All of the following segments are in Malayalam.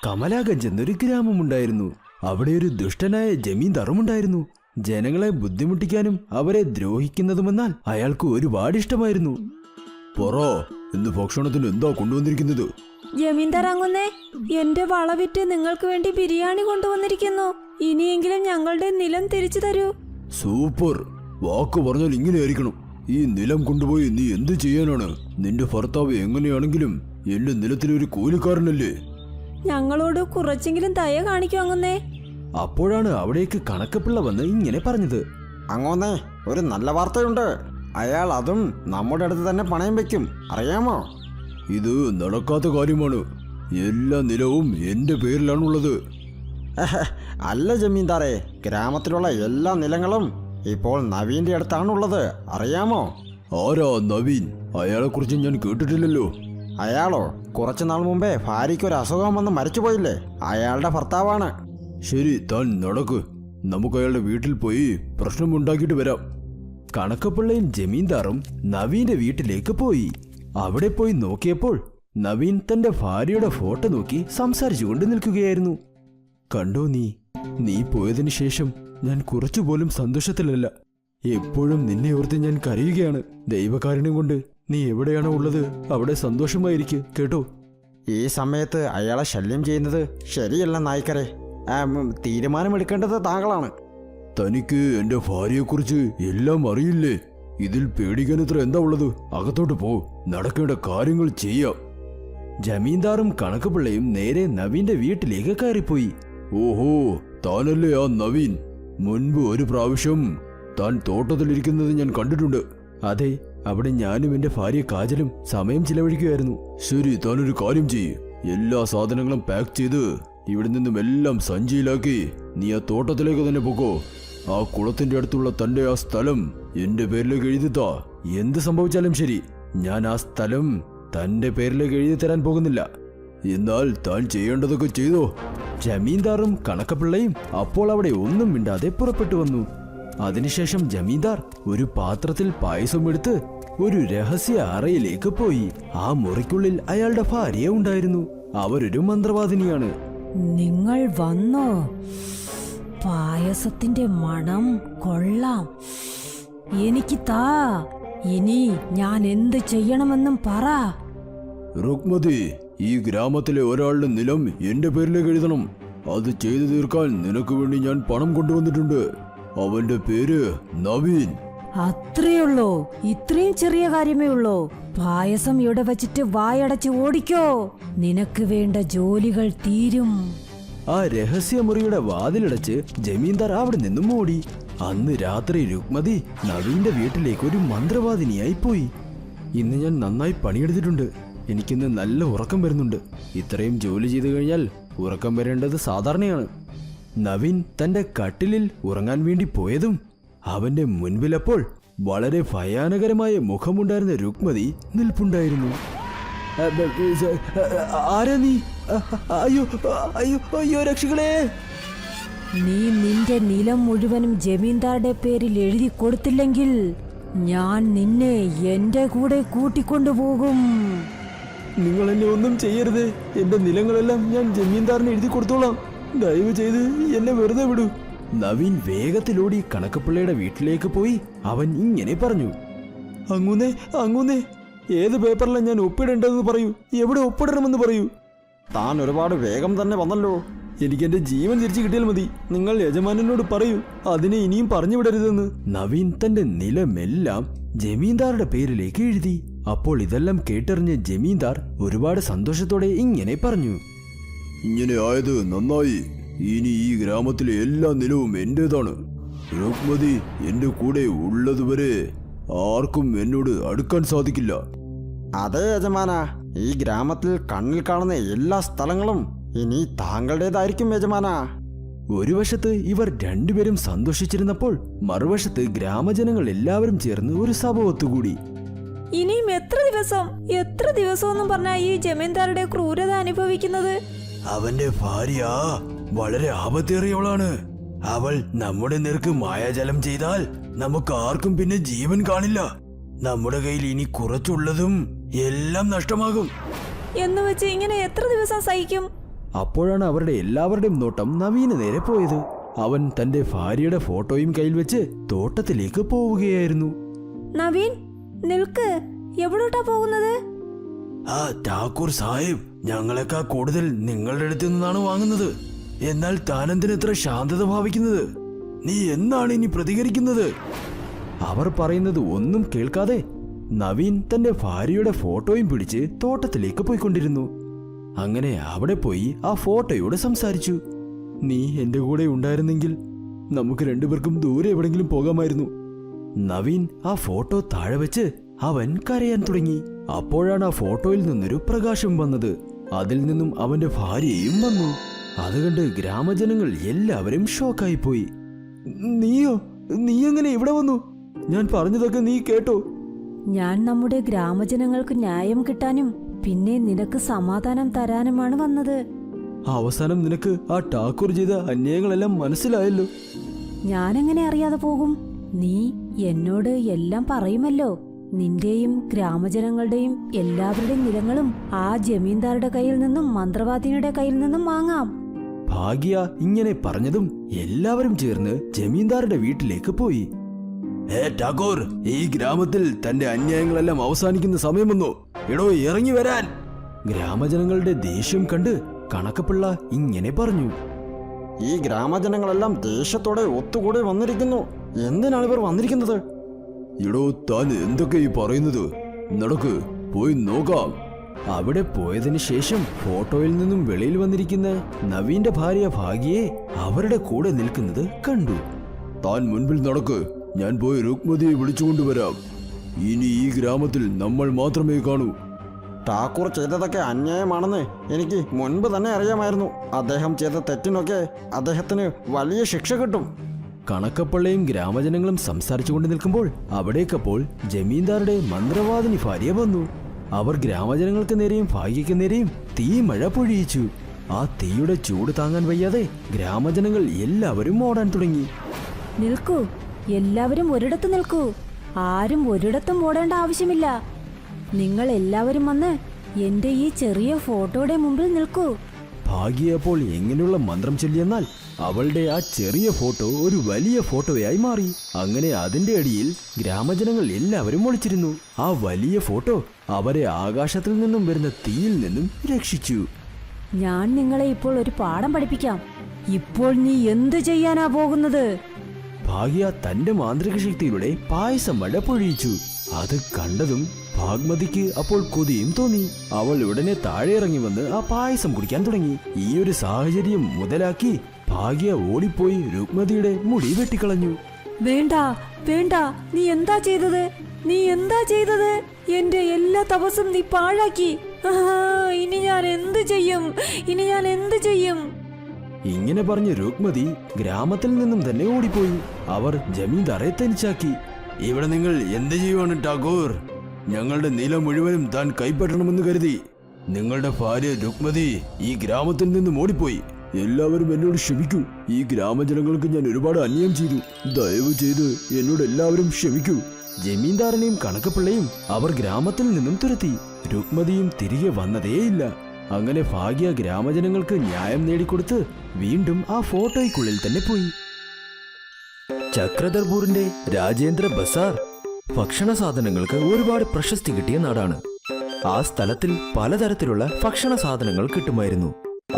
കമലാഗഞ്ച് എന്നൊരു ഗ്രാമമുണ്ടായിരുന്നു. അവിടെ ഒരു ദുഷ്ടനായ ജമീന്ദാറുമുണ്ടായിരുന്നു. ജനങ്ങളെ ബുദ്ധിമുട്ടിക്കാനും അവരെ ദ്രോഹിക്കുന്നതുമെന്നാൽ അയാൾക്ക് ഒരുപാട് ഇഷ്ടമായിരുന്നു. പറ, ഇന്ന് ഭക്ഷണത്തിന് എന്താ കൊണ്ടുവന്നിരിക്കുന്നത്? ജമീന്ദാർ അങ്ങുന്നേ, എന്റെ വള വിറ്റ് നിങ്ങൾക്ക് വേണ്ടി ബിരിയാണി കൊണ്ടുവന്നിരിക്കുന്നു. ഇനിയെങ്കിലും ഞങ്ങളുടെ നിലം തിരിച്ചു തരൂ. സൂപ്പർ, വാക്ക് പറഞ്ഞാൽ ഇങ്ങനെയായിരിക്കണം. ഈ നിലം കൊണ്ടുപോയി നീ എന്ത് ചെയ്യാനാണ്? നിന്റെ ഭർത്താവ് എങ്ങനെയാണെങ്കിലും എന്റെ നിലത്തിലൊരു കൂലിക്കാരനല്ലേ? ഞങ്ങളോട് കുറച്ചെങ്കിലും ദയ കാണിക്കും അങ്ങുന്നേ. അപ്പോഴാണ് അവിടേക്ക് കണക്കപ്പിള്ള വന്ന് ഇങ്ങനെ പറഞ്ഞത്. അങ്ങോന്നേ, ഒരു നല്ല വാർത്തയുണ്ട്. അയാൾ അതും നമ്മുടെ അടുത്ത് തന്നെ പണയം വെക്കും, അറിയാമോ? ഇത് നടക്കാത്ത കാര്യമാണ്. എല്ലാ നിലവും എന്റെ പേരിലാണുള്ളത്. അല്ല ജമീന്ദാറെ, ഗ്രാമത്തിലുള്ള എല്ലാ നിലങ്ങളും ഇപ്പോൾ നവീന്റെ അടുത്താണുള്ളത്, അറിയാമോ? ആരാ നവീൻ? അയാളെക്കുറിച്ച് ഞാൻ കേട്ടിട്ടില്ലല്ലോ. അയാളോ കുറച്ചു നാൾ മുമ്പേ ഭാര്യയ്ക്കൊരു അസുഖം വന്ന് മരിച്ചുപോയില്ലേ, അയാളുടെ ഭർത്താവാണ്. ശരി, താൻ നടക്ക്. നമുക്ക് അയാളുടെ വീട്ടിൽ പോയി പ്രശ്നമുണ്ടാക്കിയിട്ട് വരാം. കണക്കപ്പിള്ളയും ജമീന്ദാറും നവീന്റെ വീട്ടിലേക്ക് പോയി. അവിടെ പോയി നോക്കിയപ്പോൾ നവീൻ തന്റെ ഭാര്യയുടെ ഫോട്ടോ നോക്കി സംസാരിച്ചുകൊണ്ട് നിൽക്കുകയായിരുന്നു. കണ്ടോ നീ പോയതിനു ശേഷം ഞാൻ കുറച്ചുപോലും സന്തോഷത്തിലല്ല. എപ്പോഴും നിന്നെ ഓർത്ത് ഞാൻ കരയുകയാണ്. ദൈവകാരുണ്യം കൊണ്ട് നീ എവിടെയാണോ ഉള്ളത് അവിടെ സന്തോഷമായിരിക്കും കേട്ടോ. ഈ സമയത്ത് അയാളെ ശല്യം ചെയ്യുന്നത് ശരിയല്ല നായ്ക്കരെ. തീരുമാനമെടുക്കേണ്ടത് താങ്കളാണ്. തനിക്ക് എന്റെ ഭാര്യയെക്കുറിച്ച് എല്ലാം അറിയില്ലേ? ഇതിൽ പേടിക്കാൻ ഇത്ര എന്താ ഉള്ളത്? അകത്തോട്ട് പോ, നടക്കേണ്ട കാര്യങ്ങൾ ചെയ്യാം. ജമീന്ദാറും കണക്കുപിള്ളയും നേരെ നവീന്റെ വീട്ടിലേക്ക് കയറിപ്പോയി. ഓഹോ, താനല്ലേ ആ നവീൻ? മുൻപ് ഒരു പ്രാവശ്യം താൻ തോട്ടത്തിലിരിക്കുന്നത് ഞാൻ കണ്ടിട്ടുണ്ട്. അതെ, അവിടെ ഞാനും എന്റെ ഭാര്യ കാജലും സമയം ചിലവഴിക്കുകയായിരുന്നു. ശരി, താനൊരു കാര്യം ചെയ്യ്. എല്ലാ സാധനങ്ങളും പാക്ക് ചെയ്ത് ഇവിടെ നിന്നും എല്ലാം സഞ്ചിയിലാക്കി നീ ആ തോട്ടത്തിലേക്ക് തന്നെ പോകോ. ആ കുളത്തിന്റെ അടുത്തുള്ള തന്റെ ആ സ്ഥലം എന്റെ പേരിലേക്ക് എഴുതിത്താ. എന്ത് സംഭവിച്ചാലും ശരി, ഞാൻ ആ സ്ഥലം തന്റെ പേരിലേക്ക് എഴുതി തരാൻ പോകുന്നില്ല. എന്നാൽ താൻ ചെയ്യേണ്ടതൊക്കെ ചെയ്തോ. ജമീന്ദാറും കണക്കപ്പിള്ളയും അപ്പോൾ അവിടെ ഒന്നും മിണ്ടാതെ പുറപ്പെട്ടു വന്നു. അതിനുശേഷം ജമീന്ദാർ ഒരു പാത്രത്തിൽ പായസം എടുത്ത് ഒരു രഹസ്യ അറയിലേക്ക് പോയി. ആ മുറിക്കുള്ളിൽ അയാളുടെ ഭാര്യ ഉണ്ടായിരുന്നു. അവരൊരു മന്ത്രവാദിനിയാണ്. നിങ്ങൾ വന്നോ? പായസത്തിന്റെ മണം കൊള്ളാം. എനിക്ക് താ. ഇനി ഞാൻ എന്ത് ചെയ്യണമെന്നും പറ. രുക്മതി, ഈ ഗ്രാമത്തിലെ ഒരാളുടെ നിലം എന്റെ പേരിലേക്ക് എഴുതണം. അത് ചെയ്തു തീർക്കാൻ നിനക്ക് വേണ്ടി ഞാൻ പണം കൊണ്ടുവന്നിട്ടുണ്ട്. അവന്റെ പേര് നവീൻ. അത്രയുള്ളോ? ഇത്രയും ചെറിയ കാര്യമേ ഉള്ളോ? പായസം ഇവിടെ വച്ചിട്ട് വായടച്ച് ഓടിക്കോ. നിനക്ക് വേണ്ട ജോലികൾ തീരും. ആ രഹസ്യമുറിയുടെ വാതിലടച്ച് ജമീന്ദാർ അവിടെ നിന്നും ഓടി. അന്ന് രാത്രി രുക്മതി നവീന്റെ വീട്ടിലേക്ക് ഒരു മന്ത്രവാദിനിയായി പോയി. ഇന്ന് ഞാൻ നന്നായി പണിയെടുത്തിട്ടുണ്ട്. എനിക്കിന്ന് നല്ല ഉറക്കം വരുന്നുണ്ട്. ഇത്രയും ജോലി ചെയ്തു കഴിഞ്ഞാൽ ഉറക്കം വരേണ്ടത് സാധാരണയാണ്. നവീൻ തന്റെ കട്ടിലിൽ ഉറങ്ങാൻ വേണ്ടി പോയതും അവന്റെ മുൻപിലപ്പോൾ വളരെ ഭയാനകരമായ മുഖമുണ്ടായിരുന്ന രുക്മതി നിൽപ്പുണ്ടായിരുന്നു. ആരാ നീ? അയ്യോ അയ്യോ അയ്യോ, രക്ഷികളെ! നീ നിന്റെ നിലം മുഴുവനും ജമീന്ദാരുടെ പേരിൽ എഴുതി കൊടുത്തില്ലെങ്കിൽ ഞാൻ നിന്നെ എന്റെ കൂടെ കൂട്ടിക്കൊണ്ടുപോകും. നിങ്ങൾ എന്നെ ഒന്നും ചെയ്യരുത്. എന്റെ നിലങ്ങളെല്ലാം ഞാൻ ജമീന്ദാറിന് എഴുതി കൊടുത്തോളാം. ദയവ് ചെയ്ത് എന്നെ വെറുതെ വിടൂ. നവീൻ വേഗത്തിലോടി കണക്കപ്പിള്ളയുടെ വീട്ടിലേക്ക് പോയി അവൻ ഇങ്ങനെ പറഞ്ഞു. അങ്ങൂന്നേ, ഏത് പേപ്പറിലാണ് ഞാൻ ഒപ്പിടേണ്ടതെന്ന് പറയൂ. എവിടെ ഒപ്പിടണമെന്ന് പറയൂ. താൻ ഒരുപാട് വേഗം തന്നെ വന്നല്ലോ. എനിക്ക് എന്റെ ജീവൻ തിരിച്ചു കിട്ടിയാൽ മതി. നിങ്ങൾ യജമാനനോട് പറയൂ, അതിനെ ഇനിയും പറഞ്ഞു വിടരുതെന്ന്. നവീൻ തന്റെ നിലമെല്ലാം ജമീന്ദാറുടെ പേരിലേക്ക് എഴുതി. അപ്പോൾ ഇതെല്ലാം കേട്ടറിഞ്ഞ ജമീന്ദാർ ഒരുപാട് സന്തോഷത്തോടെ ഇങ്ങനെ പറഞ്ഞു. ഇങ്ങനെ ആയത് നന്നായി. ഇനി ഈ ഗ്രാമത്തിലെ എല്ലാ നിലവും എന്റേതാണ്. രുക്മതി എന്റെ കൂടെ ഉള്ളതുവരെ ആർക്കും എന്നോട് അടുക്കാൻ സാധിക്കില്ല. അതെ യജമാന, ഈ ഗ്രാമത്തിൽ കണ്ണിൽ കാണുന്ന എല്ലാ സ്ഥലങ്ങളും ഇനി താങ്കളുടേതായിരിക്കും യജമാന. ഒരു വശത്ത് ഇവർ രണ്ടുപേരും സന്തോഷിച്ചിരുന്നപ്പോൾ മറുവശത്ത് ഗ്രാമജനങ്ങൾ എല്ലാവരും ചേർന്ന് ഒരു സഭ ഒത്തുകൂടി. ഇനിയും എത്ര ദിവസം പറഞ്ഞാ ഈ ജമീന്ദാരുടെ ക്രൂരത അനുഭവിക്കുന്നത്? അവന്റെ ഭാര്യ വളരെ ആപത്തേറിയവളാണ്. അവൾ നമ്മുടെ നേർക്ക് മായാജലം ചെയ്താൽ നമുക്ക് ആർക്കും പിന്നെ ജീവൻ കാണില്ല. നമ്മുടെ കയ്യിൽ ഇനി കുറച്ചുള്ളതും എല്ലാം നഷ്ടമാകും. എന്ന് വെച്ച് ഇങ്ങനെ എത്ര ദിവസം സഹിക്കും? അപ്പോഴാണ് അവരുടെ എല്ലാവരുടെയും നോട്ടം നവീന് നേരെ പോയത്. അവൻ തന്റെ ഭാര്യയുടെ ഫോട്ടോയും കയ്യിൽ വെച്ച് തോട്ടത്തിലേക്ക് പോവുകയായിരുന്നു. നവീൻ, നിൽക്ക്. എവിടോട്ടാ പോകുന്നത്? ആ ഠാക്കൂർ സാഹിബ് ഞങ്ങളെക്കാൾ കൂടുതൽ നിങ്ങളുടെ അടുത്ത് നിന്നാണ് വാങ്ങുന്നത്. എന്നാൽ താനെന്തിന് ഇത്ര ശാന്തത ഭാവിക്കുന്നത്? നീ എന്നാണ് ഇനി പ്രതികരിക്കുന്നത്? അവർ പറയുന്നത് ഒന്നും കേൾക്കാതെ നവീൻ തന്റെ ഭാര്യയുടെ ഫോട്ടോയും പിടിച്ച് തോട്ടത്തിലേക്ക് പോയിക്കൊണ്ടിരുന്നു. അങ്ങനെ അവിടെ പോയി ആ ഫോട്ടോയോട് സംസാരിച്ചു. നീ എന്റെ കൂടെ ഉണ്ടായിരുന്നെങ്കിൽ നമുക്ക് രണ്ടുപേർക്കും ദൂരെ എവിടെങ്കിലും പോകാമായിരുന്നു. നവീൻ ആ ഫോട്ടോ താഴെ വെച്ച് അവൻ കരയാൻ തുടങ്ങി. അപ്പോഴാണ് ആ ഫോട്ടോയിൽ നിന്നൊരു പ്രകാശം വന്നത്. അതിൽ നിന്നും അവന്റെ ഭാര്യയും വന്നു. അത് കണ്ട് ഗ്രാമജനങ്ങൾ എല്ലാവരും ഷോക്കായി പോയി. നീ എങ്ങനെ ഇവിടെ വന്നു? ഞാൻ പറഞ്ഞതൊക്കെ നീ കേട്ടോ? ഞാൻ നമ്മുടെ ഗ്രാമജനങ്ങൾക്ക് ന്യായം കിട്ടാനും പിന്നെ നിനക്ക് സമാധാനം തരാനുമാണ് വന്നത്. അവസാനം നിനക്ക് ആ ഠാക്കൂർ ചെയ്ത അന്യായങ്ങളെല്ലാം മനസ്സിലായല്ലോ. ഞാനെങ്ങനെ അറിയാതെ പോകും? നീ എന്നോട് എല്ലാം പറയുമല്ലോ. നിന്റെയും ഗ്രാമജനങ്ങളുടെയും എല്ലാവരുടെയും നിലങ്ങളും ആ ജമീന്ദാരുടെ കയ്യിൽ നിന്നും മന്ത്രവാദിനിയുടെ കയ്യിൽ നിന്നും വാങ്ങാം. ഭാഗ്യ ഇങ്ങനെ പറഞ്ഞതും എല്ലാവരും ചേർന്ന് ജമീന്ദാരുടെ വീട്ടിലേക്ക് പോയി. ഠാക്കൂർ, ഈ ഗ്രാമത്തിൽ തന്റെ അന്യായങ്ങളെല്ലാം അവസാനിക്കുന്ന സമയം വന്നു. എടോ, ഇറങ്ങി വരാൻ. ഗ്രാമജനങ്ങളുടെ ദേഷ്യം കണ്ട് കണക്കപ്പിള്ള ഇങ്ങനെ പറഞ്ഞു. ഈ ഗ്രാമജനങ്ങളെല്ലാം ദേഷ്യത്തോടെ ഒത്തുകൂടി വന്നിരിക്കുന്നു. എന്തിനാണ് ഇവർ വന്നിരിക്കുന്നത്? എടോ, താൻ എന്തൊക്കെ ഈ പറയുന്നത്? നടക്ക്, പോയി നോക്കാം. അവിടെ പോയതിനു ശേഷം ഫോട്ടോയിൽ നിന്നും വെളിയിൽ വന്നിരിക്കുന്ന നവീന്റെ ഭാര്യ ഭാഗ്യയെ അവരുടെ കൂടെ നിൽക്കുന്നത് കണ്ടു. താൻ മുൻപിൽ നടക്ക്, ഞാൻ പോയി രുക്മതിയെ വിളിച്ചുകൊണ്ടുവരാം. ഇനി ഈ ഗ്രാമത്തിൽ നമ്മൾ മാത്രമേ കാണൂ. ഠാക്കൂർ ചെയ്തതൊക്കെ അന്യായമാണെന്ന് എനിക്ക് മുൻപ് തന്നെ അറിയാമായിരുന്നു. അദ്ദേഹം ചെയ്ത തെറ്റിനൊക്കെ അദ്ദേഹത്തിന് വലിയ ശിക്ഷ കിട്ടും. കണക്കപ്പള്ളയും ഗ്രാമജനങ്ങളും സംസാരിച്ചുകൊണ്ട് നിൽക്കുമ്പോൾ അവിടേക്കപ്പോൾ ജമീന്ദാരുടെ മന്ത്രവാദിനി ഭാര്യ വന്നു. അവർ ഗ്രാമജനങ്ങൾക്ക് നേരെയും ഭാഗ്യയ്ക്ക് നേരെയും തീമഴ പൊഴിയിച്ചു. ആ തീയുടെ ചൂട് താങ്ങാൻ വയ്യാതെ ഗ്രാമജനങ്ങൾ എല്ലാവരും ഓടാൻ തുടങ്ങി. നിൽക്കൂ, എല്ലാവരും ഒരിടത്ത് നിൽക്കൂ. ആരും ഒരിടത്തും ഓടേണ്ട ആവശ്യമില്ല. നിങ്ങൾ എല്ലാവരും വന്ന് എന്റെ ഈ ചെറിയ ഫോട്ടോയുടെ മുമ്പിൽ നിൽക്കൂ. ഭാഗ്യ അപ്പോൾ എങ്ങനെയുള്ള മന്ത്രം ചൊല്ലിയെന്നാൽ അവളുടെ ആ ചെറിയ ഫോട്ടോ ഒരു വലിയ ഫോട്ടോയായി മാറി. അങ്ങനെ അതിന്റെ അടിയിൽ ഗ്രാമജനങ്ങൾ എല്ലാവരും ഒളിച്ചിരുന്നു. ആ വലിയ ഫോട്ടോ അവരെ ആകാശത്തിൽ നിന്നും വരുന്ന തീയിൽ നിന്നും രക്ഷിച്ചു. ഞാൻ നിങ്ങളെ ഇപ്പോൾ ഒരു പാഠം പഠിപ്പിക്കാം. ഇപ്പോൾ നീ എന്ത് ചെയ്യാനാ പോകുന്നത്? ഭാഗ്യ തന്റെ മാന്ത്രിക ശക്തിയിലൂടെ പായസം മഴ പൊഴിയിച്ചു. അത് കണ്ടതും ഭാഗ്മതിക്ക് അപ്പോൾ കൊതിയും തോന്നി. അവൾ ഉടനെ താഴെ ഇറങ്ങി വന്ന് ആ പായസം കുടിക്കാൻ തുടങ്ങി. ഈ ഒരു സാഹചര്യം മുതലാക്കി ഭാഗ്യ ഓടിപ്പോയി രുക്മതിയുടെ മുടി വെട്ടിക്കളഞ്ഞു. വേണ്ട വേണ്ട, നീ എന്താ ചെയ്തത്? നീ എന്താ ചെയ്തത്? എന്റെ എല്ലാ തപസ്സും നീ പാഴാക്കി. ഇനി ഞാൻ എന്ത് ചെയ്യും? ഇനി ഞാൻ എന്ത് ചെയ്യും? ഇങ്ങനെ പറഞ്ഞ് രുക്മതി ഗ്രാമത്തിൽ നിന്നും തന്നെ ഓടിപ്പോയി. അവർ ജമീന്ദാറെ തനിച്ചാക്കി. ഇവിടെ നിങ്ങൾ എന്ത് ചെയ്യുവാണ് ഠാക്കൂർ? ഞങ്ങളുടെ നില മുഴുവനും താൻ കൈപ്പറ്റണമെന്ന് കരുതി നിങ്ങളുടെ ഭാര്യ രുക്മതി ഈ ഗ്രാമത്തിൽ നിന്നും ഓടിപ്പോയി. എല്ലാവരും എന്നോട് ക്ഷമിക്കൂ. ഈ ഗ്രാമജനങ്ങൾക്ക് ഞാൻ ഒരുപാട് അന്യായം ചെയ്തു. ദയവ് ചെയ്ത് എന്നോട് എല്ലാവരും ക്ഷമിക്കൂ. ജമീന്ദാറിനെയും കണക്കപ്പിള്ളയും അവർ ഗ്രാമത്തിൽ നിന്നും തുരത്തി. രുക്മതിയും തിരികെ വന്നതേയില്ല. അങ്ങനെ ഭാഗ്യ ഗ്രാമജനങ്ങൾക്ക് ന്യായം നേടിക്കൊടുത്ത് വീണ്ടും ആ ഫോട്ടോയ്ക്കുള്ളിൽ തന്നെ പോയി. ചക്രധർപൂറിന്റെ രാജേന്ദ്ര ബസാർ ഭക്ഷണ സാധനങ്ങൾക്ക് ഒരുപാട് പ്രശസ്തി കിട്ടിയ നാടാണ്. ആ സ്ഥലത്തിൽ പലതരത്തിലുള്ള ഭക്ഷണ സാധനങ്ങൾ കിട്ടുമായിരുന്നു.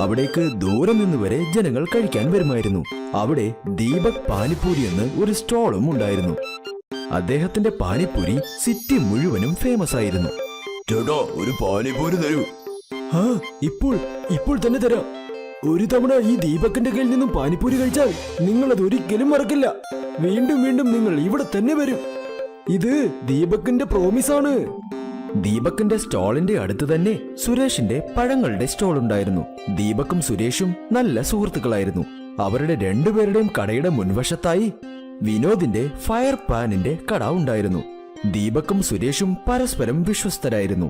അവിടേക്ക് ദൂരം നിന്ന് വരെ ജനങ്ങൾ കഴിക്കാൻ വരുമായിരുന്നു. അവിടെ ദീപക് പാനിപ്പൂരി എന്ന് ഒരു സ്റ്റോളും ഉണ്ടായിരുന്നു. അദ്ദേഹത്തിന്റെ പാനിപ്പൂരി സിറ്റി മുഴുവനും ഫേമസ് ആയിരുന്നു. ചേട്ടാ, ഒരു പാനിപ്പൂരി തരൂ. ആ, ഇപ്പോൾ തന്നെ തരാം. ഒരു തവണ ഈ ദീപകിന്റെ കയ്യിൽ നിന്നും പാനിപ്പൂരി കഴിച്ചാൽ നിങ്ങൾ അത് ഒരിക്കലും മറക്കില്ല. വീണ്ടും വീണ്ടും നിങ്ങൾ ഇവിടെ തന്നെ വരും. ഇത് ദീപകിന്റെ പ്രോമിസാണ്. ദീപകിന്റെ സ്റ്റോളിന്റെ അടുത്ത് തന്നെ സുരേഷിന്റെ പഴങ്ങളുടെ സ്റ്റോൾ ഉണ്ടായിരുന്നു. ദീപക്കും സുരേഷും നല്ല സുഹൃത്തുക്കളായിരുന്നു. അവരുടെ രണ്ടുപേരുടെയും കടയുടെ മുൻവശത്തായി വിനോദിന്റെ ഫയർ പാനിന്റെ കട ഉണ്ടായിരുന്നു. ദീപക്കും സുരേഷും പരസ്പരം വിശ്വസ്തരായിരുന്നു.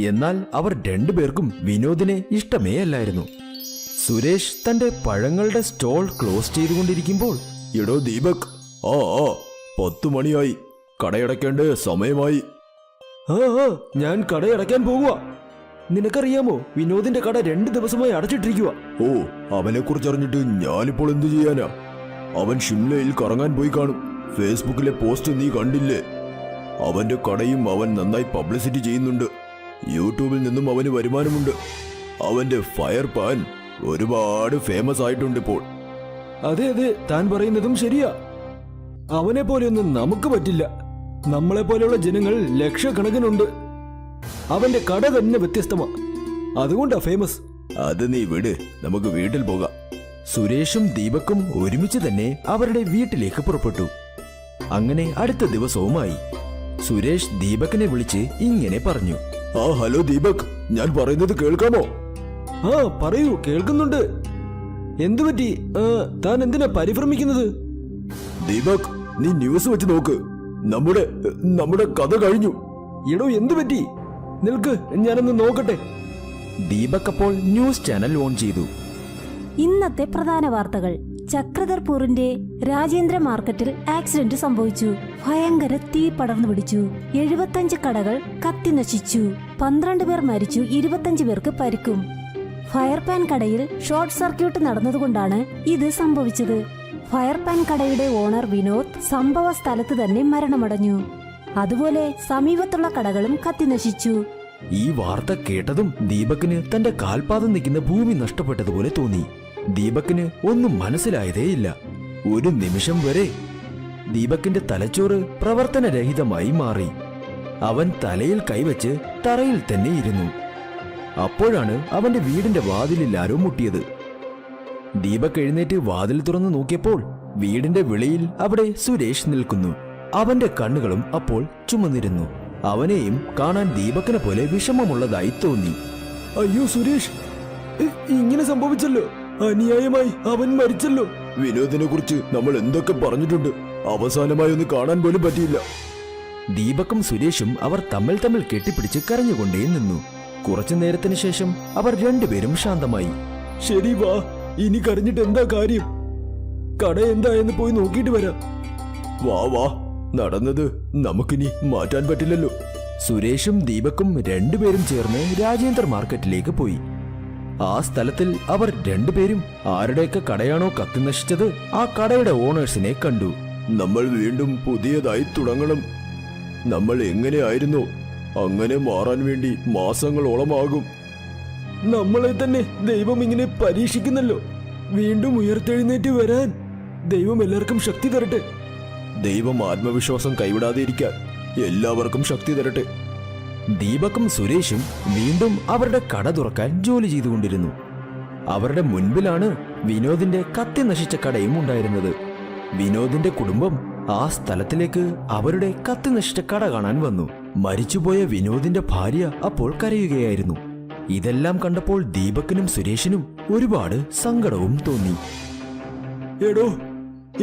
എന്നാൽ അവർ രണ്ടുപേർക്കും വിനോദിനെ ഇഷ്ടമേ അല്ലായിരുന്നു. സുരേഷ് തന്റെ പഴങ്ങളുടെ സ്റ്റോൾ ക്ലോസ് ചെയ്തുകൊണ്ടിരിക്കുമ്പോൾ, എടോ ദീപക്, 10 മണിയായി, കടയടയ്ക്കേണ്ട സമയമായി. ഞാൻ കടയടയ്ക്കാൻ പോകുക. നിനക്കറിയാമോ വിനോദിന്റെ കട 2 ദിവസമായി അടച്ചിട്ടിരിക്കുക. ഓ, അവനെ കുറിച്ച് അറിഞ്ഞിട്ട് ഞാനിപ്പോൾ എന്തു ചെയ്യാനാ? അവൻ ഷിംലയിൽ കറങ്ങാൻ പോയി കാണും. ഫേസ്ബുക്കിലെ പോസ്റ്റ് നീ കണ്ടില്ലേ? അവന്റെ കടയും അവൻ നന്നായി പബ്ലിസിറ്റി ചെയ്യുന്നുണ്ട്. യൂട്യൂബിൽ നിന്നും അവന് വരുമാനമുണ്ട്. അവന്റെ ഫയർ പാൻ ഒരുപാട് ഫേമസ് ആയിട്ടുണ്ട് ഇപ്പോൾ. അതെ അതെ, താൻ പറയുന്നതും ശരിയാ. അവനെ പോലെയൊന്നും നമുക്ക് പറ്റില്ല. നമ്മളെ പോലെയുള്ള ജനങ്ങൾ ലക്ഷക്കണക്കിനുണ്ട്. അവന്റെ കട തന്നെ വ്യത്യസ്തമാ, അതുകൊണ്ടാ ഫേമസ്. അത് നീ വിട്, നമുക്ക് വീട്ടിൽ പോകാം. സുരേഷും ദീപക്കും ഒരുമിച്ച് തന്നെ അവരുടെ വീട്ടിലേക്ക് പുറപ്പെട്ടു. അങ്ങനെ അടുത്ത ദിവസവുമായി. സുരേഷ് ദീപകിനെ വിളിച്ച് ഇങ്ങനെ പറഞ്ഞു. ആ ഹലോ ദീപക്, ഞാൻ പറയുന്നത് കേൾക്കാമോ? ആ പറയൂ, കേൾക്കുന്നുണ്ട്. എന്തു പറ്റി? താൻ എന്തിനാ പരിഭ്രമിക്കുന്നത്? ദീപക്, നീ ന്യൂസ് വെച്ച് നോക്ക്. നമ്മുടെ കഥ കഴിഞ്ഞു. എടോ, എന്തു പറ്റി? നിൽക്ക്, ഞാനൊന്ന് നോക്കട്ടെ. ദീപക് അപ്പോൾ ന്യൂസ് ചാനൽ ഓൺ ചെയ്തു. ഇന്നത്തെ പ്രധാന വാർത്തകൾ. ചക്രധർപൂറിന്റെ രാജേന്ദ്ര മാർക്കറ്റിൽ ആക്സിഡന്റ് സംഭവിച്ചു. ഭയങ്കര തീ പടർന്നു പിടിച്ചു. 75 കടകൾ കത്തിനശിച്ചു. 12 പേർ മരിച്ചു, 25 പേർക്ക് പരിക്കും. ഫയർപാൻ കടയിൽ ഷോർട്ട് സർക്യൂട്ട് നടന്നതുകൊണ്ടാണ് ഇത് സംഭവിച്ചത്. ഫയർപാൻ കടയുടെ ഓണർ വിനോദ് സംഭവ സ്ഥലത്ത് തന്നെ മരണമടഞ്ഞു. അതുപോലെ സമീപത്തുള്ള കടകളും കത്തിനശിച്ചു. ഈ വാർത്ത കേട്ടതും ദീപകിന് തന്റെ കാൽപാദം നിൽക്കുന്ന ഭൂമി നഷ്ടപ്പെട്ടതുപോലെ തോന്നി. ദീപകിന് ഒന്നും മനസ്സിലായതേയില്ല. ഒരു നിമിഷം വരെ ദീപകിന്റെ തലച്ചോറ് പ്രവർത്തനരഹിതമായി മാറി. അവൻ തലയിൽ കൈവച്ച് തറയിൽ തന്നെ ഇരുന്നു. അപ്പോഴാണ് അവന്റെ വീടിന്റെ വാതിലിൽ ആരോ മുട്ടിയത്. ദീപക് എഴുന്നേറ്റ് വാതിൽ തുറന്നു നോക്കിയപ്പോൾ വീടിന്റെ വെളിയിൽ അവിടെ സുരേഷ് നിൽക്കുന്നു. അവന്റെ കണ്ണുകളും അപ്പോൾ ചുമന്നിരുന്നു. അവനെയും കാണാൻ ദീപകിനെ പോലെ വിഷമമുള്ളതായി തോന്നി. അയ്യോ സുരേഷ്, ഇങ്ങനെ സംഭവിച്ചല്ലോ. അന്യായമായി അവൻ മരിച്ചല്ലോ. വിനോദിനെ കുറിച്ച് നമ്മൾ എന്തൊക്കെ പറഞ്ഞിട്ടുണ്ട്. അവസാനമായി ഒന്ന് കാണാൻ പോലും പറ്റിയില്ല. ദീപക്കും സുരേഷും അവർ തമ്മിൽ കെട്ടിപ്പിടിച്ച് കരഞ്ഞുകൊണ്ടേ നിന്നു. കുറച്ചു നേരത്തിന് ശേഷം അവർ രണ്ടുപേരും ശാന്തമായി. ശരി, വാ, ഇനി കരഞ്ഞിട്ട് എന്താ കാര്യം? കട എന്തായെന്ന് പോയി നോക്കിയിട്ട് വരാം. വാ വാ, നടന്നത് നമുക്കിനി മാറ്റാൻ പറ്റില്ലല്ലോ. സുരേഷും ദീപക്കും രണ്ടുപേരും ചേർന്ന് രാജേന്ദ്ര മാർക്കറ്റിലേക്ക് പോയി. ആ സ്ഥലത്തിൽ അവർ രണ്ടുപേരും ആരുടെയൊക്കെ കടയാണോ കത്തിനശിച്ചത് ആ കടയുടെ ഓണേഴ്സിനെ കണ്ടു. നമ്മൾ വീണ്ടും പുതിയതായി തുടങ്ങണം. നമ്മൾ എങ്ങനെയായിരുന്നോ അങ്ങനെ മാറാൻ വേണ്ടി മാസങ്ങളോളമാകും. നമ്മളെ തന്നെ ദൈവം ഇങ്ങനെ പരീക്ഷിക്കുന്നല്ലോ. വീണ്ടും ഉയർത്തെഴുന്നേറ്റ് വരാൻ ദൈവം എല്ലാവർക്കും ശക്തി തരട്ടെ. ദൈവം ആത്മവിശ്വാസം കൈവിടാതെ ഇരിക്കാൻ എല്ലാവർക്കും ശക്തി തരട്ടെ. ദീപക്കും സുരേഷും വീണ്ടും അവരുടെ കട തുറക്കാൻ ജോലി ചെയ്തുകൊണ്ടിരുന്നു. അവരുടെ മുൻപിലാണ് വിനോദിന്റെ കത്തി നശിച്ച കടയും ഉണ്ടായിരുന്നത്. വിനോദിന്റെ കുടുംബം ആ സ്ഥലത്തിലേക്ക് അവരുടെ കത്തി നശിച്ച കട കാണാൻ വന്നു. മരിച്ചുപോയ വിനോദിന്റെ ഭാര്യ അപ്പോൾ കരയുകയായിരുന്നു. ഇതെല്ലാം കണ്ടപ്പോൾ ദീപക്കിനും സുരേഷിനും ഒരുപാട് സങ്കടവും തോന്നി. എടോ,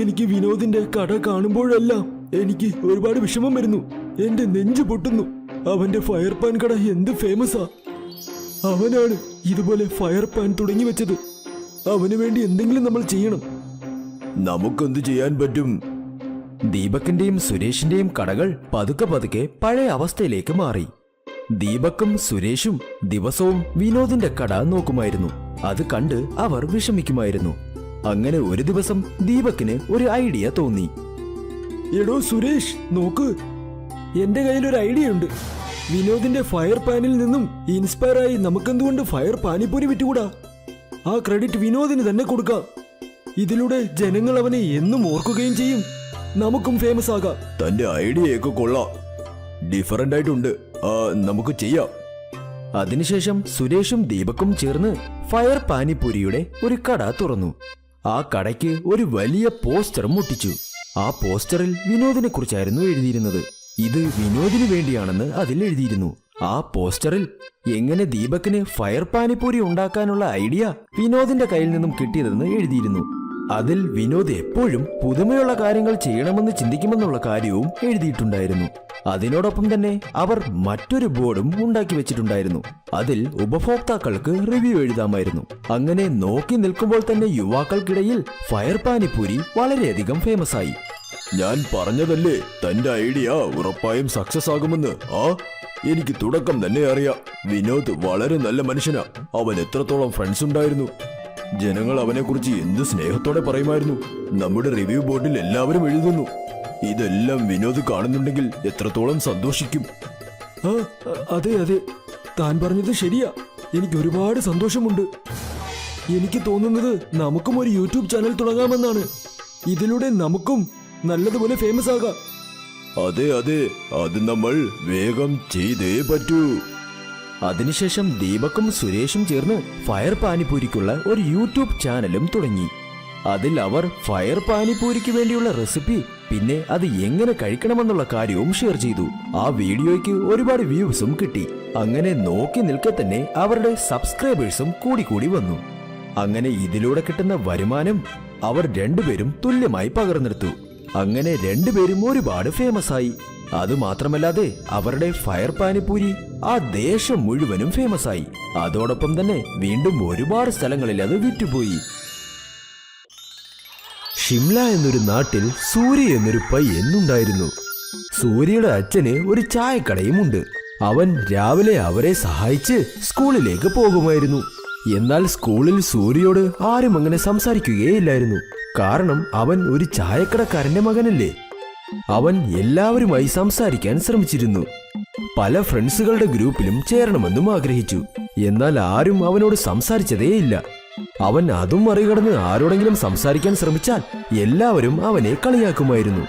എനിക്ക് വിനോദിന്റെ കട കാണുമ്പോഴെല്ലാം എനിക്ക് ഒരുപാട് വിഷമം വരുന്നു. എന്റെ നെഞ്ചു പൊട്ടുന്നു. അവന്റെ ഫയർ പാൻ കട എന്ത് ഫേമസാ. അവനാണ് ഇതുപോലെ ഫയർ പാൻ തുടങ്ങി വെച്ചത്. അവന് വേണ്ടി എന്തെങ്കിലും നമ്മൾ ചെയ്യണം. നമുക്കെന്ത് ചെയ്യാൻ പറ്റും? ദീപകിന്റെയും സുരേഷിന്റെയും കടകൾ പതുക്കെ പഴയ അവസ്ഥയിലേക്ക് മാറി. ദീപക്കും സുരേഷും ദിവസവും വിനോദിന്റെ കട നോക്കുമായിരുന്നു. അത് കണ്ട് അവർ വിഷമിക്കുമായിരുന്നു. അങ്ങനെ ഒരു ദിവസം ദീപക്കിന് ഒരു ഐഡിയ തോന്നി. എടോ സുരേഷ്, നോക്ക്, എന്റെ കയ്യിൽ ഒരു ഐഡിയ ഉണ്ട്. വിനോദിന്റെ ഫയർ പാനിൽ നിന്നും ഇൻസ്പയർ ആയി നമുക്കെന്തുകൊണ്ട് ഫയർ പാനിപ്പൂരി വിറ്റുകൂടാ? ആ ക്രെഡിറ്റ് വിനോദിന് തന്നെ കൊടുക്കാം. ഇതിലൂടെ ജനങ്ങൾ അവനെ എന്നും ഓർക്കുകയും ചെയ്യും. നമുക്കും ഫേമസ് ആകാം. തന്റെ ഐഡിയയൊക്കെ കൊള്ളാം, ഡിഫറന്റ് ആയിട്ടുണ്ട്. നമുക്ക് ചെയ്യാം. അതിനുശേഷം സുരേഷും ദീപക്കും ചേർന്ന് ഫയർ പാനിപ്പൂരിയുടെ ഒരു കട തുറന്നു. ആ കടയ്ക്ക് ഒരു വലിയ പോസ്റ്ററും ഒട്ടിച്ചു. ആ പോസ്റ്ററിൽ വിനോദിനെ കുറിച്ചായിരുന്നു എഴുതിയിരുന്നത്. ഇത് വിനോദിന് വേണ്ടിയാണെന്ന് അതിൽ എഴുതിയിരുന്നു. ആ പോസ്റ്ററിൽ എങ്ങനെ ദീപക്കിന് ഫയർ പാനിപ്പൂരി ഉണ്ടാക്കാനുള്ള ഐഡിയ വിനോദിന്റെ കയ്യിൽ നിന്നും കിട്ടിയതെന്ന് എഴുതിയിരുന്നു. അതിൽ വിനോദ് എപ്പോഴും പുതുമയുള്ള കാര്യങ്ങൾ ചെയ്യണമെന്ന് ചിന്തിക്കുമെന്നുള്ള കാര്യവും എഴുതിയിട്ടുണ്ടായിരുന്നു. അതിനോടൊപ്പം തന്നെ അവർ മറ്റൊരു ബോർഡും ഉണ്ടാക്കി വെച്ചിട്ടുണ്ടായിരുന്നു. അതിൽ ഉപഭോക്താക്കൾക്ക് റിവ്യൂ എഴുതാമായിരുന്നു. അങ്ങനെ നോക്കി നിൽക്കുമ്പോൾ തന്നെ യുവാക്കൾക്കിടയിൽ ഫയർ പാനിപ്പൂരി വളരെയധികം ഫേമസ് ആയി. ഞാൻ പറഞ്ഞതല്ലേ തന്റെ ഐഡിയ ഉറപ്പായും സക്സസ് ആകുമെന്ന്. എനിക്ക് തുടക്കം തന്നെ അറിയാം. വിനോദ് വളരെ നല്ല മനുഷ്യനാ. അവൻ എത്രത്തോളം ഫ്രണ്ട്സ് ഉണ്ടായിരുന്നു. ജനങ്ങൾ അവനെക്കുറിച്ച് എന്ത് സ്നേഹത്തോടെ പറയുമായിരുന്നു. നമ്മുടെ റിവ്യൂ ബോർഡിൽ എല്ലാവരും എഴുതുന്നു. ഇതെല്ലാം വിനോദ് കാണുന്നുണ്ടെങ്കിൽ എത്രത്തോളം സന്തോഷിക്കും. അതെ അതെ, താൻ പറഞ്ഞത് ശരിയാ. എനിക്ക് ഒരുപാട് സന്തോഷമുണ്ട്. എനിക്ക് തോന്നുന്നത് നമുക്കും ഒരു യൂട്യൂബ് ചാനൽ തുടങ്ങാമെന്നാണ്. ഇതിലൂടെ നമുക്കും നല്ലതുപോലെ ഫേമസ് ആകാം. അതെ അതെ, അത് നമ്മൾ വേഗം ചെയ്തേ പറ്റൂ. അതിനുശേഷം ദീപക്കും സുരേഷും ചേർന്ന് ഫയർ പാനിപൂരിക്കുള്ള ഒരു യൂട്യൂബ് ചാനലും തുടങ്ങി. അതിൽ അവർ ഫയർ പാനിപൂരിക്ക് വേണ്ടിയുള്ള റെസിപ്പി, പിന്നെ അത് എങ്ങനെ കഴിക്കണമെന്നുള്ള കാര്യവും ഷെയർ ചെയ്തു. ആ വീഡിയോയ്ക്ക് ഒരുപാട് വ്യൂസും കിട്ടി. അങ്ങനെ നോക്കി നിൽക്കെ തന്നെ അവരുടെ സബ്സ്ക്രൈബേഴ്സും കൂടി വന്നു. അങ്ങനെ ഇതിലൂടെ കിട്ടുന്ന വരുമാനം അവർ രണ്ടുപേരും തുല്യമായി പകർന്നെടുത്തു. അങ്ങനെ രണ്ടുപേരും ഒരുപാട് ഫേമസ് ആയി. അതുമാത്രമല്ലാതെ അവരുടെ ഫയർ പാനിപൂരി ആ ദേശം മുഴുവനും ഫേമസ് ആയി. അതോടൊപ്പം തന്നെ വീണ്ടും ഒരുപാട് സ്ഥലങ്ങളിൽ അത് വിറ്റുപോയി. ഷിംല എന്നൊരു നാട്ടിൽ സൂര്യ എന്നൊരു പയ്യൻ ഉണ്ടായിരുന്നു. സൂര്യയുടെ അച്ഛന് ഒരു ചായക്കടയും ഉണ്ട്. അവൻ രാവിലെ അവരെ സഹായിച്ച് സ്കൂളിലേക്ക് പോകുമായിരുന്നു. എന്നാൽ സ്കൂളിൽ സൂര്യയോട് ആരും അങ്ങനെ സംസാരിക്കുകയില്ലായിരുന്നു. കാരണം അവൻ ഒരു ചായക്കടക്കാരന്റെ മകനല്ലേ. അവൻ എല്ലാവരുമായി സംസാരിക്കാൻ ശ്രമിച്ചിരുന്നു. പല ഫ്രണ്ട്സുകളുടെ ഗ്രൂപ്പിലും ചേരണമെന്നും ആഗ്രഹിച്ചു. എന്നാൽ ആരും അവനോട് സംസാരിച്ചതേയില്ല. അവൻ അതും മറികടന്ന് ആരോടെങ്കിലും സംസാരിക്കാൻ ശ്രമിച്ചാൽ എല്ലാവരും അവനെ കളിയാക്കുമായിരുന്നു.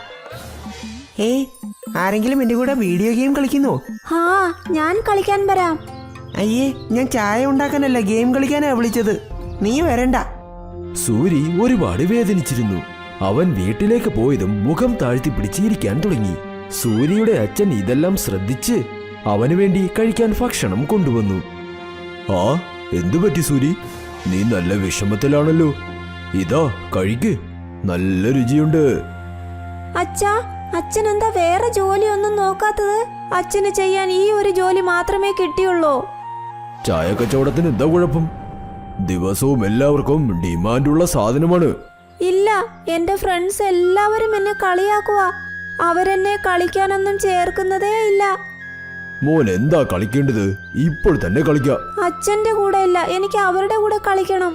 ആരെങ്കിലും എന്റെ കൂടെ വീഡിയോ ഗെയിം കളിക്കുന്നോ? ഹാ, ഞാൻ കളിക്കാൻ വരാം. അയ്യേ, ഞാൻ ചായ ഉണ്ടാക്കാനല്ല, ഗെയിം കളിക്കാനാ വിളിച്ചത്. നീ വരണ്ട. സൂരി ഒരുപാട് വേദനിച്ചിരുന്നു. അവൻ വീട്ടിലേക്ക് പോയതും മുഖം താഴ്ത്തി പിടിച്ചിരിക്കാൻ തുടങ്ങി. സൂര്യയുടെ അച്ഛൻ ഇതെല്ലാം ശ്രദ്ധിച്ച് അവന് വേണ്ടി കഴിക്കാൻ ഭക്ഷണം കൊണ്ടുവന്നു. ആ, എന്തുപറ്റി സൂരി? നീ നല്ല വിഷമത്തിലാണല്ലോ. ഇതാ കഴിക്ക്, നല്ല രുചിയുണ്ട്. അച്ഛാ, അച്ഛൻ എന്താ വേറെ ജോലിയൊന്നും നോക്കാത്തത്? അച്ഛന് ചെയ്യാൻ ഈ ഒരു ജോലി മാത്രമേ കിട്ടിയുള്ളൂ. ചായ കച്ചവടത്തിന് എന്താ കുഴപ്പം? ദിവസവും എല്ലാവർക്കും ഡിമാൻഡുള്ള സാധനമാണ്. ഇല്ല, എന്റെ ഫ്രണ്ട്സ് എല്ലാവരും എന്നെ കളിയാക്കുക. അവരെന്നെ കളിക്കാനൊന്നും ചേർക്കുന്നതേ ഇല്ല. മോൻ എന്താ കളിക്കേണ്ടത്? ഇപ്പോൾ തന്നെ കളിക്കാം. അച്ഛന്റെ കൂടെ ഇല്ല, എനിക്ക് അവരുടെ കൂടെ കളിക്കണം.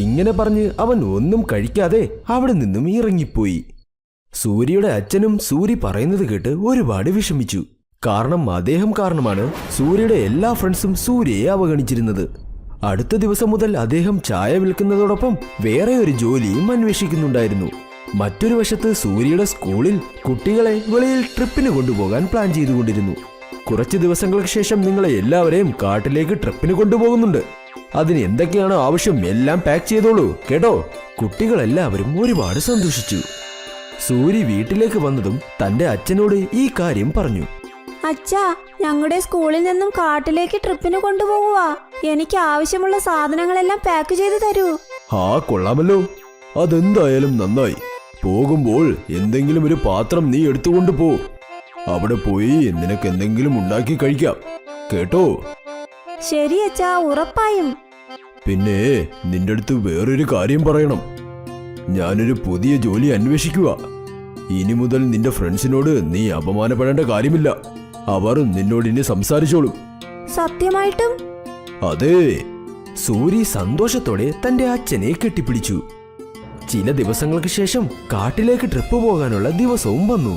ഇങ്ങനെ പറഞ്ഞ് അവൻ ഒന്നും കഴിക്കാതെ അവിടെ നിന്നും ഇറങ്ങിപ്പോയി. സൂര്യയുടെ അച്ഛനും സൂരി പറയുന്നത് കേട്ട് ഒരുപാട് വിഷമിച്ചു. കാരണം അദ്ദേഹം കാരണമാണ് സൂര്യയുടെ എല്ലാ ഫ്രണ്ട്സും സൂര്യയെ അവഗണിച്ചിരുന്നത്. അടുത്ത ദിവസം മുതൽ അദ്ദേഹം ചായ വിൽക്കുന്നതോടൊപ്പം വേറെ ഒരു ജോലിയും അന്വേഷിക്കുന്നുണ്ടായിരുന്നു. മറ്റൊരു വശത്ത് സൂര്യയുടെ സ്കൂളിൽ കുട്ടികളെ വെളിയിൽ ട്രിപ്പിന് കൊണ്ടുപോകാൻ പ്ലാൻ ചെയ്തുകൊണ്ടിരുന്നു. കുറച്ച് ദിവസങ്ങൾക്ക് ശേഷം നിങ്ങളെ എല്ലാവരെയും കാട്ടിലേക്ക് ട്രിപ്പിന് കൊണ്ടുപോകുന്നുണ്ട്. അതിന് എന്തൊക്കെയാണോ ആവശ്യം എല്ലാം പാക്ക് ചെയ്തോളൂ കേട്ടോ. കുട്ടികളെല്ലാവരും ഒരുപാട് സന്തോഷിച്ചു. സൂരി വീട്ടിലേക്ക് വന്നതും തന്റെ അച്ഛനോട് ഈ കാര്യം പറഞ്ഞു. അച്ഛാ, ഞങ്ങളുടെ സ്കൂളിൽ നിന്നും കാട്ടിലേക്ക് ട്രിപ്പിന് കൊണ്ടുപോകുക. എനിക്ക് ആവശ്യമുള്ള സാധനങ്ങളെല്ലാം പാക്ക് ചെയ്ത് തരൂ. ഹാ, കൊള്ളാമല്ലോ. അതെന്തായാലും നന്നായി. പോകുമ്പോൾ എന്തെങ്കിലും ഒരു പാത്രം നീ എടുത്തുകൊണ്ട് പോ. അവിടെ പോയി നിനക്ക് എന്തെങ്കിലും ഉണ്ടാക്കി കഴിക്കാം കേട്ടോ. ശരി അച്ഛാ, ഉറപ്പായും. പിന്നെ നിന്റെ അടുത്ത് വേറൊരു കാര്യം പറയണം. ഞാനൊരു പുതിയ ജോലി അന്വേഷിക്കുക. ഇനി മുതൽ നിന്റെ ഫ്രണ്ട്സിനോട് നീ അപമാനപ്പെടേണ്ട കാര്യമില്ല. അവർ നിന്നോട് ഇനി സംസാരിച്ചോളും. സത്യമായിട്ടും? അതെ. സൂരി സന്തോഷത്തോടെ തന്റെ അച്ഛനെ കെട്ടിപ്പിടിച്ചു. ചില ദിവസങ്ങൾക്ക് ശേഷം കാട്ടിലേക്ക് ട്രിപ്പ് പോകാനുള്ള ദിവസവും വന്നു.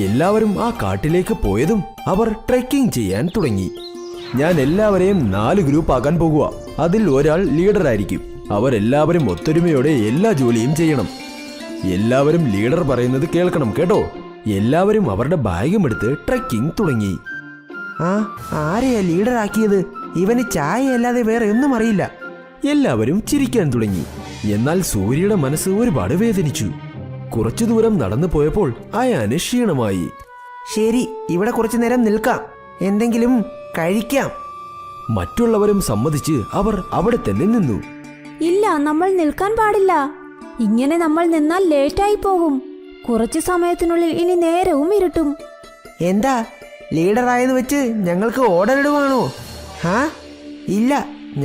എല്ലാവരും ആ കാട്ടിലേക്ക് പോയതും അവർ ട്രെക്കിംഗ് ചെയ്യാൻ തുടങ്ങി. ഞാൻ എല്ലാവരെയും 4 ഗ്രൂപ്പ് ആക്കാൻ പോകുക. അതിൽ ഒരാൾ ലീഡറായിരിക്കും. അവരെല്ലാവരും ഒത്തൊരുമയോടെ എല്ലാ ജോലിയും ചെയ്യണം. എല്ലാവരും ലീഡർ പറയുന്നത് കേൾക്കണം കേട്ടോ. എല്ലാവരും അവരുടെ ബാഗും എടുത്ത് ട്രെക്കിംഗ് തുടങ്ങി. ആരെയാ ലീഡർ ആക്കിയത്? ഇവന് ചായ അല്ലാതെ വേറെ ഒന്നും അറിയില്ല. എല്ലാവരും ചിരിക്കാൻ തുടങ്ങി. എന്നാൽ സൂര്യയുടെ മനസ്സ് ഒരുപാട് വേദനിച്ചു. കുറച്ചു ദൂരം നടന്നു പോയപ്പോൾ അയാന് ക്ഷീണമായി. ശരി, ഇവിടെ കുറച്ചു നേരം നിൽക്കാം, എന്തെങ്കിലും കഴിക്കാം. മറ്റുള്ളവരും സമ്മതിച്ച് അവർ അവിടെ തന്നെ നിന്നു. ഇല്ല, നമ്മൾ നിൽക്കാൻ പാടില്ല. ഇങ്ങനെ നമ്മൾ നിന്നാൽ ലേറ്റായി പോകും. കുറച്ചു സമയത്തിനുള്ളിൽ ഇനി നേരവും ഇരുട്ടും. എന്താ, ലീഡറായെന്ന് വെച്ച് ഞങ്ങൾക്ക് ഓർഡർ ഇടുവാണോ? ഇല്ല,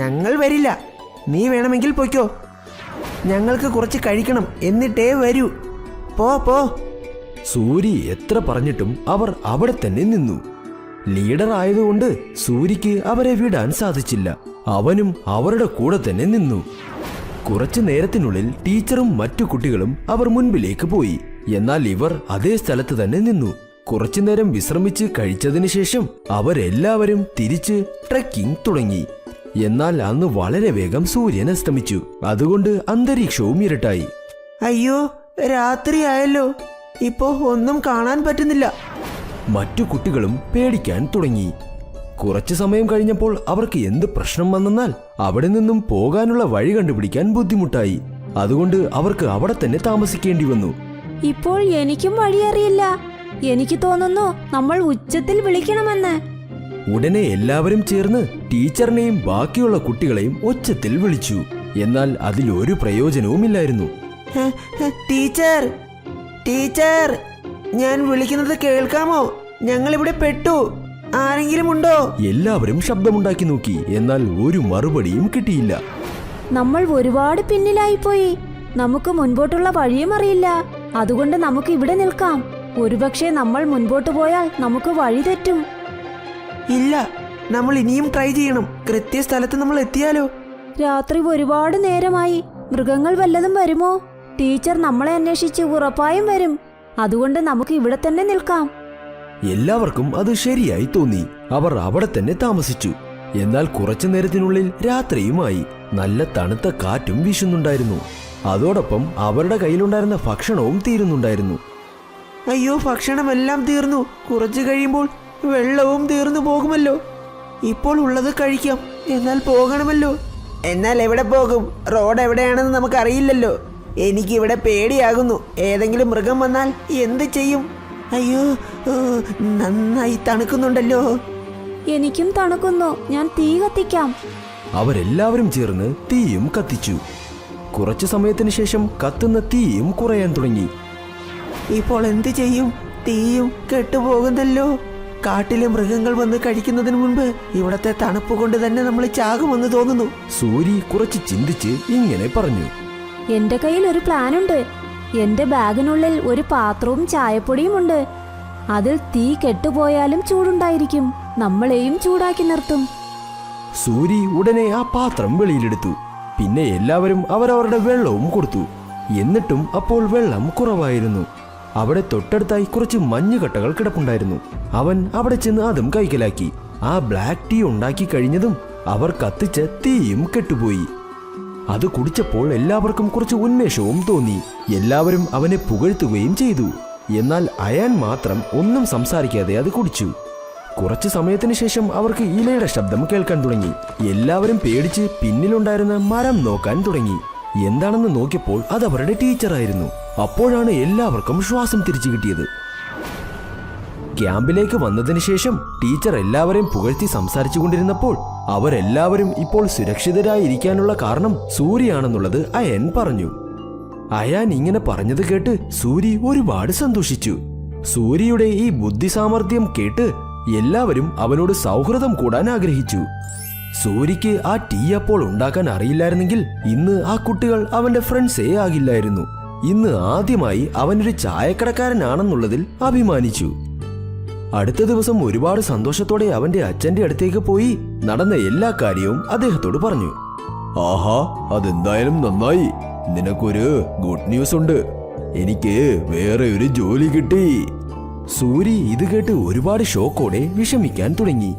ഞങ്ങൾ വരില്ല. നീ വേണമെങ്കിൽ പൊയ്ക്കോ. ഞങ്ങൾക്ക് കുറച്ച് കഴിക്കണം, എന്നിട്ടേ വരൂ. പോ. സൂരി എത്ര പറഞ്ഞിട്ടും അവർ അവിടെ തന്നെ നിന്നു. ലീഡർ ആയതുകൊണ്ട് സൂര്യക്ക് അവരെ വിടാൻ സാധിച്ചില്ല. അവനും അവരുടെ കൂടെ തന്നെ നിന്നു. കുറച്ചു നേരത്തിനുള്ളിൽ ടീച്ചറും മറ്റു കുട്ടികളും അവർ മുൻപിലേക്ക് പോയി. എന്നാൽ ഇവർ അതേ സ്ഥലത്ത് തന്നെ നിന്നു. കുറച്ചുനേരം വിശ്രമിച്ച് കഴിച്ചതിന് ശേഷം അവരെല്ലാവരും തിരിച്ച് ട്രെക്കിംഗ് തുടങ്ങി. എന്നാൽ അന്ന് വളരെ വേഗം സൂര്യൻ അസ്തമിച്ചു. അതുകൊണ്ട് അന്തരീക്ഷവും ഇരുട്ടായി. അയ്യോ, രാത്രിയായല്ലോ. ഇപ്പോ ഒന്നും കാണാൻ പറ്റുന്നില്ല. മറ്റു കുട്ടികളും പേടിക്കാൻ തുടങ്ങി. കുറച്ചു സമയം കഴിഞ്ഞപ്പോൾ അവർക്ക് എന്ത് പ്രശ്നം വന്നെന്നാൽ അവിടെ നിന്നും പോകാനുള്ള വഴി കണ്ടുപിടിക്കാൻ ബുദ്ധിമുട്ടായി. അതുകൊണ്ട് അവർക്ക് അവിടെ തന്നെ താമസിക്കേണ്ടി വന്നു. ഇപ്പോൾ എനിക്കും വഴിയറിയില്ല. എനിക്ക് തോന്നുന്നു നമ്മൾ ഉച്ചത്തിൽ വിളിക്കണമെന്ന്. ഉടനെ എല്ലാവരും ചേർന്ന് ടീച്ചറിനെയും ബാക്കിയുള്ള കുട്ടികളെയും ഒച്ചത്തിൽ വിളിച്ചു. എന്നാൽ അതിലൊരു പ്രയോജനവുമില്ലായിരുന്നു. ടീച്ചർ, ടീച്ചർ, ഞാൻ വിളിക്കുന്നത് കേൾക്കാമോ? ഞങ്ങളിവിടെ പെട്ടു. ആരെങ്കിലും ഉണ്ടോ? എല്ലാവരും ശബ്ദമുണ്ടാക്കി നോക്കി. എന്നാൽ ഒരു മറുപടിയും കിട്ടിയില്ല. നമ്മൾ ഒരുപാട് പിന്നിലായിപ്പോയി. നമുക്ക് മുൻപോട്ടുള്ള വഴിയും അറിയില്ല. അതുകൊണ്ട് നമുക്ക് ഇവിടെ നിൽക്കാം. ഒരുപക്ഷെ നമ്മൾ മുൻപോട്ട് പോയാൽ നമുക്ക് വഴി തെറ്റും. ഇല്ല, നമ്മൾ ഇനിയും ട്രൈ ചെയ്യണം. കൃത്യസ്ഥലത്ത് നമ്മൾ എത്തിയാലോ? രാത്രി ഒരുപാട് നേരമായി. മൃഗങ്ങൾ വല്ലതും വരുമോ? ടീച്ചർ നമ്മളെ അന്വേഷിച്ച് ഉറപ്പായും വരും. അതുകൊണ്ട് നമുക്ക് ഇവിടെ തന്നെ നിൽക്കാം. എല്ലാവർക്കും അത് ശരിയായി തോന്നി. അവർ അവിടെ തന്നെ താമസിച്ചു. എന്നാൽ കുറച്ചു നേരത്തിനുള്ളിൽ രാത്രിയുമായി. നല്ല തണുത്ത കാറ്റും വീശുന്നുണ്ടായിരുന്നു. അതോടൊപ്പം അവരുടെ കയ്യിലുണ്ടായിരുന്ന ഭക്ഷണവും തീരുന്നുണ്ടായിരുന്നു. അയ്യോ, ഭക്ഷണമെല്ലാം തീർന്നു. കുറച്ചു കഴിയുമ്പോൾ വെള്ളവും തീർന്നു പോകുമല്ലോ. ഇപ്പോൾ ഉള്ളത് കഴിക്കാം, എന്നാൽ പോകണമല്ലോ. എന്നാൽ എവിടെ പോകും? റോഡ് എവിടെയാണെന്ന് നമുക്കറിയില്ലല്ലോ. എനിക്കിവിടെ പേടിയാകുന്നു. ഏതെങ്കിലും മൃഗം വന്നാൽ എന്ത് ചെയ്യും? അയ്യോ, നന്നായി തണുക്കുന്നുണ്ടല്ലോ. എനിക്കും തണുക്കുന്നു. ഞാൻ തീ കത്തിക്കാം. അവരെല്ലാവരും ചേർന്ന് തീയും കത്തിച്ചു. കുറച്ചു സമയത്തിന് ശേഷം കത്തുന്ന തീയും കുറയാൻ തുടങ്ങി. ഇപ്പോൾ എന്ത് ചെയ്യും? തീയും കെട്ടുപോകുന്നല്ലോ. കാട്ടിലെ മൃഗങ്ങൾ വന്ന് കഴിക്കുന്നതിന് മുൻപ് ഇവിടത്തെ തണുപ്പ് കൊണ്ട് തന്നെ നമ്മൾ ചാകുമെന്ന് തോന്നുന്നു. സൂരി കുറച്ച് ചിന്തിച്ച് ഇങ്ങനെ പറഞ്ഞു. എന്റെ കയ്യിൽ ഒരു പ്ലാനുണ്ട്. എന്റെ ബാഗിനുള്ളിൽ ഒരു പാത്രവും ചായപ്പൊടിയും ഉണ്ട്. അതിൽ തീ കെട്ടുപോയാലും ചൂടുണ്ടായിരിക്കും. നമ്മളെയും ചൂടാക്കി നിർത്തും. സൂരി ഉടനെ ആ പാത്രം വെളിയിലെടുത്തു. പിന്നെ എല്ലാവരും അവരവരുടെ വെള്ളവും കൊടുത്തു. എന്നിട്ടും അപ്പോൾ വെള്ളം കുറവായിരുന്നു. അവിടെ തൊട്ടടുത്തായി കുറച്ച് മഞ്ഞുകട്ടകൾ കിടപ്പുണ്ടായിരുന്നു. അവൻ അവിടെ ചെന്ന് അതും കൈക്കലാക്കി. ആ ബ്ലാക്ക് ടീ ഉണ്ടാക്കി കഴിഞ്ഞതും അവർ കത്തിച്ച തീയും കെട്ടുപോയി. അത് കുടിച്ചപ്പോൾ എല്ലാവർക്കും കുറച്ച് ഉന്മേഷവും തോന്നി. എല്ലാവരും അവനെ പുകഴ്ത്തുകയും ചെയ്തു. എന്നാൽ അയാൻ മാത്രം ഒന്നും സംസാരിക്കാതെ അത് കുടിച്ചു. കുറച്ചു സമയത്തിന് ശേഷം അവർക്ക് ഇലയുടെ ശബ്ദം കേൾക്കാൻ തുടങ്ങി. എല്ലാവരും പേടിച്ച് പിന്നിലുണ്ടായിരുന്ന മരം നോക്കാൻ തുടങ്ങി. എന്താണെന്ന് നോക്കിയപ്പോൾ അത് അവരുടെ ടീച്ചറായിരുന്നു. അപ്പോഴാണ് എല്ലാവർക്കും ശ്വാസം തിരിച്ചു കിട്ടിയത്. ക്യാമ്പിലേക്ക് വന്നതിന് ശേഷം ടീച്ചർ എല്ലാവരെയും പുകഴ്ത്തി സംസാരിച്ചു കൊണ്ടിരുന്നപ്പോൾ അവരെല്ലാവരും ഇപ്പോൾ സുരക്ഷിതരായിരിക്കാനുള്ള കാരണം സൂര്യയാണെന്നുള്ളത് അയൻ പറഞ്ഞു. അയാൻ ഇങ്ങനെ പറഞ്ഞത് കേട്ട് സൂരി ഒരുപാട് സന്തോഷിച്ചു. സൂര്യയുടെ ഈ ബുദ്ധിസാമർഥ്യം കേട്ട് എല്ലാവരും അവനോട് സൗഹൃദം കൂടാൻ ആഗ്രഹിച്ചു. സൂര്യക്ക് ആ ടീ അപ്പോൾ ഉണ്ടാക്കാൻ അറിയില്ലായിരുന്നെങ്കിൽ ഇന്ന് ആ കുട്ടികൾ അവന്റെ ഫ്രണ്ട്സേ ആകില്ലായിരുന്നു. ഇന്ന് ആദ്യമായി അവനൊരു ചായക്കടക്കാരനാണെന്നുള്ളതിൽ അഭിമാനിച്ചു. അടുത്ത ദിവസം ഒരുപാട് സന്തോഷത്തോടെ അവന്റെ അച്ഛന്റെ അടുത്തേക്ക് പോയി നടന്ന എല്ലാ കാര്യവും അദ്ദേഹത്തോട് പറഞ്ഞു. ആഹാ, അതെന്തായാലും നന്നായി. നിനക്കൊരു ഗുഡ് ന്യൂസ് ഉണ്ട്. എനിക്ക് വേറെ ഒരു ജോലി കിട്ടി. സൂരി ഇത് കേട്ട് ഒരുപാട് ഷോക്കോടെ വിഷമിക്കാൻ തുടങ്ങി.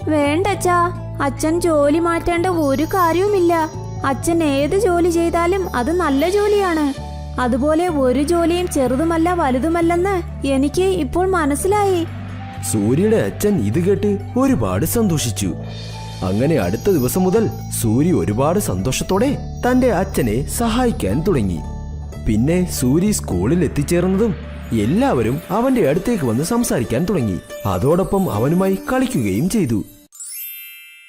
വേണ്ടച്ചാ, അച്ഛൻ ജോലി മാറ്റേണ്ട ഒരു കാര്യവുമില്ല. അച്ഛൻ ഏത് ജോലി ചെയ്താലും അത് നല്ല ജോലിയാണ്. അതുപോലെ ഒരു ജോലിയും ചെറുതുമല്ല വലുതുമല്ലെന്ന് എനിക്ക് ഇപ്പോൾ മനസ്സിലായി. സൂര്യയുടെ അച്ഛൻ ഇത് കേട്ട് ഒരുപാട് സന്തോഷിച്ചു. അങ്ങനെ അടുത്ത ദിവസം മുതൽ സൂരി ഒരുപാട് സന്തോഷത്തോടെ തന്റെ അച്ഛനെ സഹായിക്കാൻ തുടങ്ങി. പിന്നെ സൂരി സ്കൂളിൽ എത്തിച്ചേർന്നതും എല്ലാവരും അവന്റെ അടുത്തേക്ക് വന്ന് സംസാരിക്കാൻ തുടങ്ങി. അതോടൊപ്പം അവനുമായി കളിക്കുകയും ചെയ്തു.